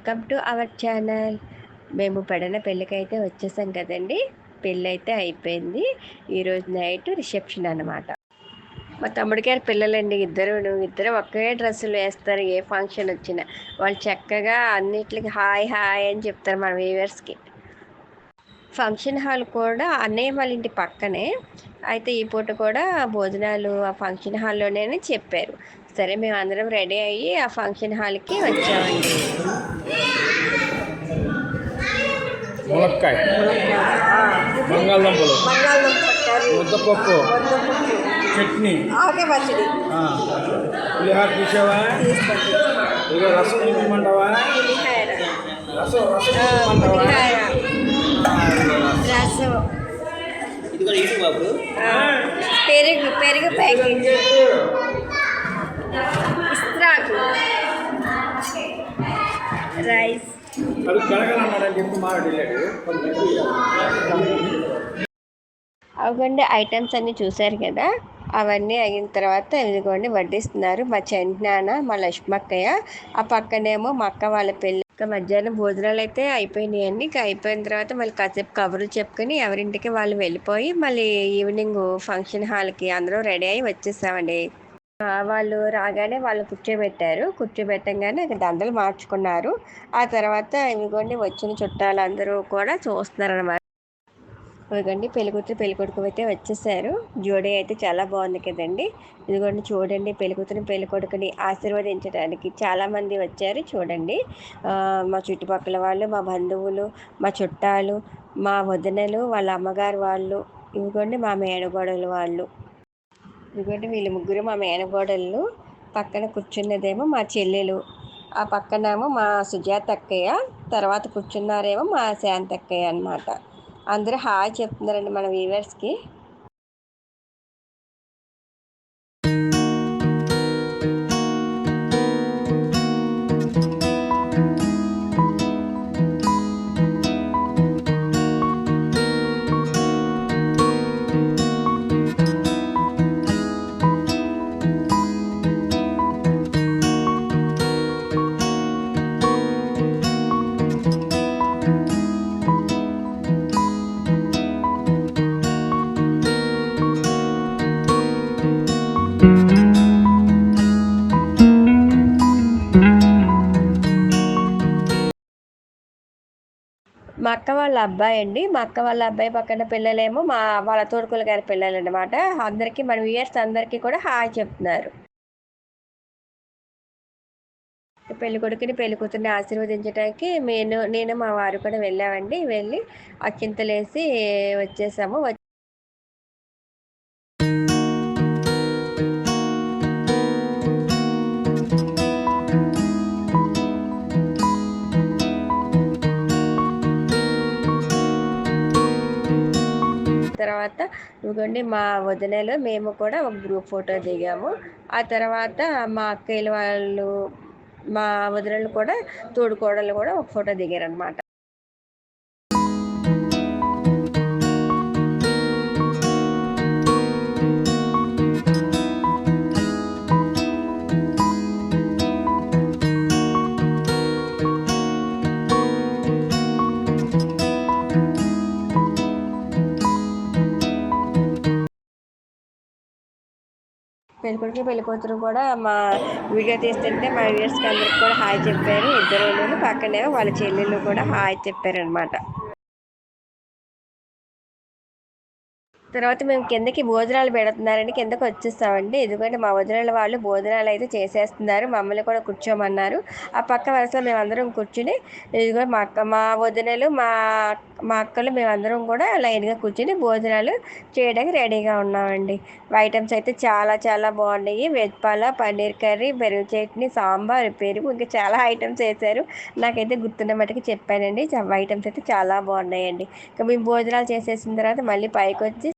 Welcome to our channel. మేము పడిన పెళ్ళికైతే వచ్చేసాం కదండి. పెళ్ళి అయితే అయిపోయింది. ఈరోజు నైట్ రిసెప్షన్ అనమాట. మా తమ్ముడి గారి పిల్లలండి ఇద్దరు ఒకే డ్రెస్సులు వేస్తారు. ఏ ఫంక్షన్ వచ్చినా వాళ్ళు చక్కగా అన్నిటికి హాయ్ హాయ్ అని చెప్తారు మన వ్యూవర్స్కి. ఫంక్షన్ హాల్ కూడా అన్నయ్య వాళ్ళ ఇంటి పక్కనే. అయితే ఈ పూట కూడా భోజనాలు ఆ ఫంక్షన్ హాల్లోనే చెప్పారు. సరే మేము అందరం రెడీ అయ్యి ఆ ఫంక్షన్ హాల్కి వచ్చామండి. ములక్కాయ, బంగాళదుంపలు, ముద్దపప్పు, చట్నీ, పులిహార తీసావా? ఇక రసం ఇవ్వమంటావా? పెరుగు పెరుగు ప్యాకెట్, ఇస్త్రాకు, రైస్. అవండి ఐటమ్స్ అన్నీ చూశారు కదా. అవన్నీ అయిన తర్వాత ఇదిగోండి వడ్డిస్తున్నారు. మా చెంటినాన్న, మా లక్ష్మక్కయ్య, ఆ పక్కనేమో మా అక్క వాళ్ళ పెళ్ళి. ఇంకా మధ్యాహ్నం భోజనాలు అయితే అయిపోయినాయండి. ఇంకా అయిపోయిన తర్వాత మళ్ళీ కాసేపు కబుర్లు చెప్పుకొని ఎవరింటికి వాళ్ళు వెళ్ళిపోయి మళ్ళీ ఈవినింగ్ ఫంక్షన్ హాల్కి అందరూ రెడీ అయ్యి వచ్చేసామండి. వాళ్ళు రాగానే వాళ్ళు కూర్చోబెట్టంగానే దండలు మార్చుకున్నారు. ఆ తర్వాత ఇదిగోండి వచ్చిన చుట్టాలందరూ కూడా చూస్తున్నారు అనమాట. ఇదిగోండి పెళ్ళికూతురు పెళ్ళికొడుకు అయితే వచ్చేసారు. జోడీ అయితే చాలా బాగుంది కదండి. ఇదిగోండి చూడండి, పెళ్ళికూతురు పెళ్ళికొడుకుని ఆశీర్వదించడానికి చాలామంది వచ్చారు. చూడండి, మా చుట్టుపక్కల వాళ్ళు, మా బంధువులు, మా చుట్టాలు, మా వదినలు, వాళ్ళ అమ్మగారు వాళ్ళు, ఇదిగోండి మా మేనగోడలు వాళ్ళు. ఇదిగోండి వీళ్ళు ముగ్గురు మా మేనగోడళ్ళు. పక్కన కూర్చున్నదేమో మా చెల్లెలు, ఆ పక్కనేమో మా సుజాత అక్కయ్య, తర్వాత కూర్చున్నారేమో మా శాంతక్కయ్య అనమాట. అందరూ హాయ్ చెప్తున్నారండి మన వ్యూవర్స్కి. మా అక్క వాళ్ళ అబ్బాయి అండి. మా అక్క వాళ్ళ అబ్బాయి పక్కన పిల్లలేమో వాళ్ళ తోడుకోలు గారి పిల్లలు అనమాట. అందరికీ మన వ్యూయర్స్ అందరికీ కూడా హాయ్ చెప్తున్నారు. పెళ్లి కొడుకుని పెళ్లి కూతుర్ని ఆశీర్వదించడానికి నేను మా వారు కూడా వెళ్ళామండి. వెళ్ళి అక్షింతలేసి వచ్చేసాము. తర్వాత ఇదిగోండి మా వదినలు మేము కూడా ఒక గ్రూప్ ఫోటో దిగాము. ఆ తర్వాత మా అక్కయ్యల వాళ్ళు, మా వదినలు కూడా తోడుకోడలు కూడా ఒక ఫోటో దిగారనమాట. పెళ్ళికొడుకు పెళ్ళికూతురు కూడా మా వీడియో తీస్తుంటే మా వ్యూవర్స్కి అందరికి కూడా హాయ్ చెప్పారు. ఇద్దరు పక్కనే వాళ్ళ చెల్లెళ్ళు కూడా హాయ్ చెప్పారనమాట. తర్వాత మేము కిందకి భోజనాలు పెడుతున్నారండి. కిందకి వచ్చేస్తామండి. ఎందుకంటే మా వదినల వాళ్ళు భోజనాలు అయితే చేసేస్తున్నారు. మమ్మల్ని కూడా కూర్చోమన్నారు. ఆ పక్క వరుసలో మేమందరం కూర్చుని ఇదిగో మా వదినలు, మా అక్కలు మేమందరం కూడా లైన్గా కూర్చుని భోజనాలు చేయడానికి రెడీగా ఉన్నామండి. ఐటమ్స్ అయితే చాలా చాలా బాగున్నాయి. వెజ్ పలావ్, పన్నీర్ కర్రీ, పెరుగు చట్నీ, సాంబార్, పెరుగు, ఇంకా చాలా ఐటమ్స్ వేశారు. నాకైతే గుర్తున్న మట్టుకు చెప్పానండి. ఐటమ్స్ అయితే చాలా బాగున్నాయండి. ఇంకా మేము భోజనాలు చేసేసిన తర్వాత మళ్ళీ పైకి వచ్చి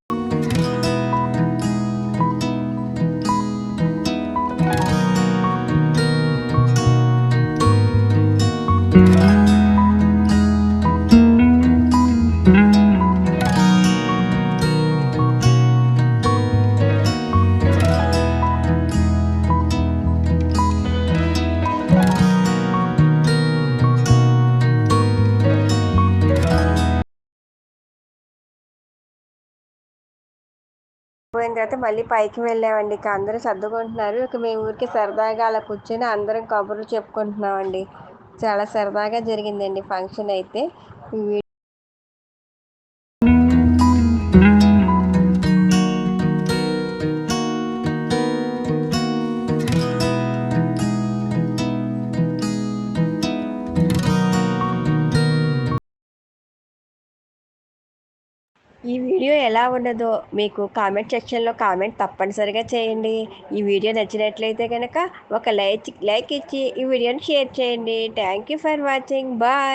అయిపోయిన తర్వాత మళ్ళీ పైకి వెళ్ళామండి. ఇక అందరూ సర్దుకుంటున్నారు. ఇక మేము ఊరికి సరదాగా అలా కూర్చొని అందరం కబుర్లు చెప్పుకుంటున్నామండి. చాలా సరదాగా జరిగిందండి ఫంక్షన్ అయితే. ఈ వీడియో ఎలా ఉన్నదో మీకు కామెంట్ సెక్షన్లో కామెంట్ తప్పనిసరిగా చేయండి. ఈ వీడియో నచ్చినట్లయితే కనుక ఒక లైక్ ఇచ్చి ఈ వీడియోని షేర్ చేయండి. Thank you for watching. Bye.